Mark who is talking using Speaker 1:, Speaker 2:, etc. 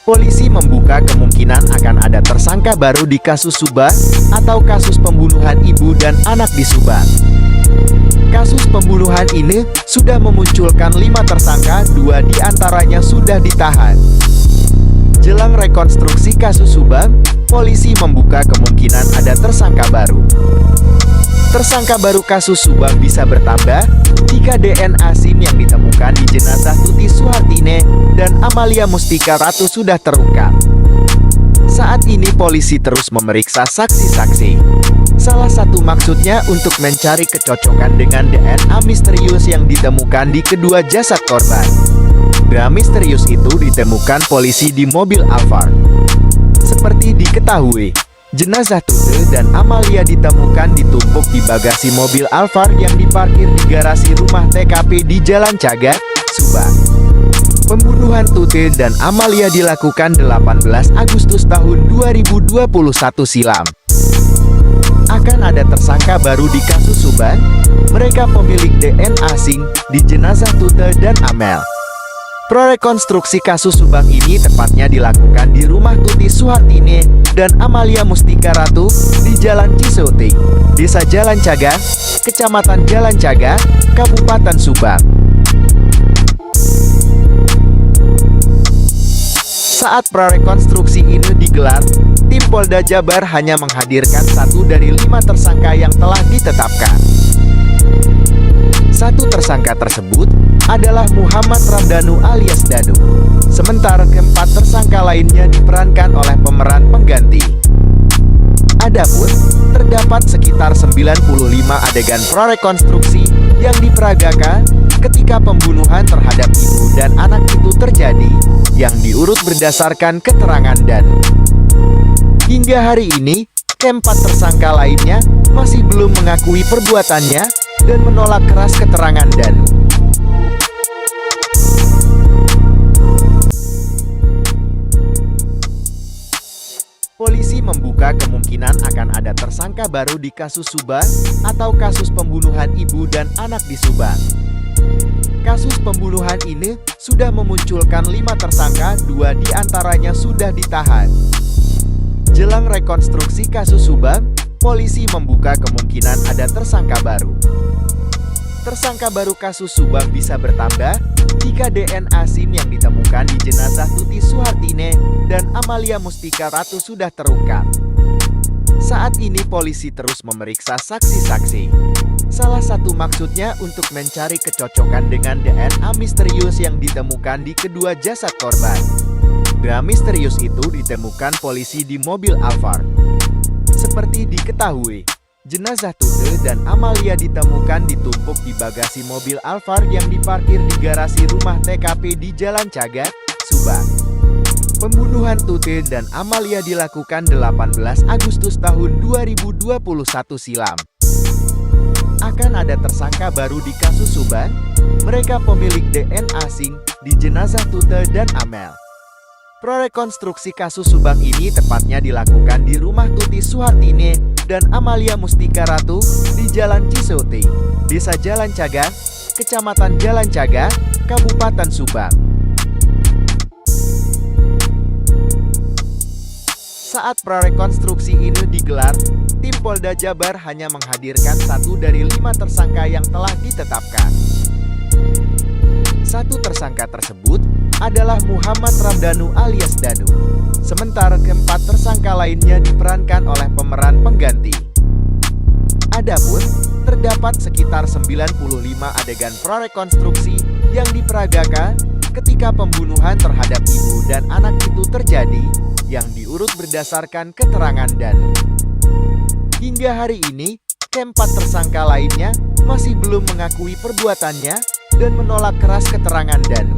Speaker 1: Polisi membuka kemungkinan akan ada tersangka baru di kasus Subang atau kasus pembunuhan ibu dan anak di Subang. Kasus pembunuhan ini sudah memunculkan 5 tersangka, 2 diantaranya sudah ditahan. Jelang rekonstruksi kasus Subang, polisi membuka kemungkinan ada tersangka baru. Tersangka baru kasus Subang bisa bertambah jika DNA SIM yang ditemukan di jenazah Tuti Suhartine dan Amalia Mustika Ratu sudah terungkap. Saat ini polisi terus memeriksa saksi-saksi. Salah satu maksudnya untuk mencari kecocokan dengan DNA misterius yang ditemukan di kedua jasad korban. DNA misterius itu ditemukan polisi di mobil Alphard. Seperti diketahui, jenazah Tuti dan Amalia ditemukan ditumpuk di bagasi mobil Alphard yang diparkir di garasi rumah TKP di Jalan Cagat, Subang. Pembunuhan Tuti dan Amalia dilakukan 18 Agustus tahun 2021 silam. Akan ada tersangka baru di kasus Subang. Mereka pemilik DNA SIM di jenazah Tuti dan Amel. Prarekonstruksi kasus Subang ini tepatnya dilakukan di rumah Tuti Suhartine dan Amalia Mustika Ratu di Jalan Cisoti, Desa Jalan Cagat, Kecamatan Jalan Cagat, Kabupaten Subang. Saat prarekonstruksi ini digelar, tim Polda Jabar hanya menghadirkan 1 dari 5 tersangka yang telah ditetapkan. 1 tersangka tersebut adalah Muhammad Ramdhanu alias Danu. Sementara keempat tersangka lainnya diperankan oleh pemeran pengganti. Adapun, terdapat sekitar 95 adegan prarekonstruksi yang diperagakan ketika pembunuhan terhadap ibu dan anak itu terjadi, yang diurut berdasarkan keterangan Danu. Hingga hari ini, keempat tersangka lainnya masih belum mengakui perbuatannya dan menolak keras keterangan Danu. Polisi membuka kemungkinan akan ada tersangka baru di kasus Subang atau kasus pembunuhan ibu dan anak di Subang. Kasus pembunuhan ini sudah memunculkan 5 tersangka, 2 diantaranya sudah ditahan. Jelang rekonstruksi kasus Subang, polisi membuka kemungkinan ada tersangka baru. Tersangka baru kasus Subang bisa bertambah jika DNA SIM yang ditemukan di jenazah Tuti Suhartine dan Amalia Mustika Ratu sudah terungkap. Saat ini polisi terus memeriksa saksi-saksi. Salah satu maksudnya untuk mencari kecocokan dengan DNA misterius yang ditemukan di kedua jasad korban. DNA misterius itu ditemukan polisi di mobil Alphard. Seperti diketahui, jenazah Tuti dan Amalia ditemukan ditumpuk di bagasi mobil Alphard yang diparkir di garasi rumah TKP di Jalan Cagat, Subang. Pembunuhan Tuti dan Amalia dilakukan 18 Agustus tahun 2021 silam. Akan ada tersangka baru di kasus Subang. Mereka pemilik DNA SIM di jenazah Tuti dan Amel. Prarekonstruksi kasus Subang ini tepatnya dilakukan di rumah Tuti Suhartine dan Amalia Mustika Ratu di Jalan Cisoti, Desa Jalan Cagat, Kecamatan Jalan Cagat, Kabupaten Subang. Saat prarekonstruksi ini digelar, tim Polda Jabar hanya menghadirkan 1 dari 5 tersangka yang telah ditetapkan. 1 tersangka tersebut adalah Muhammad Ramdhanu alias Danu. Sementara keempat tersangka lainnya diperankan oleh pemeran pengganti. Adapun, terdapat sekitar 95 adegan prarekonstruksi yang diperagakan ketika pembunuhan terhadap ibu dan anak itu terjadi, yang diurut berdasarkan keterangan Danu. Hingga hari ini, keempat tersangka lainnya masih belum mengakui perbuatannya dan menolak keras keterangan Danu.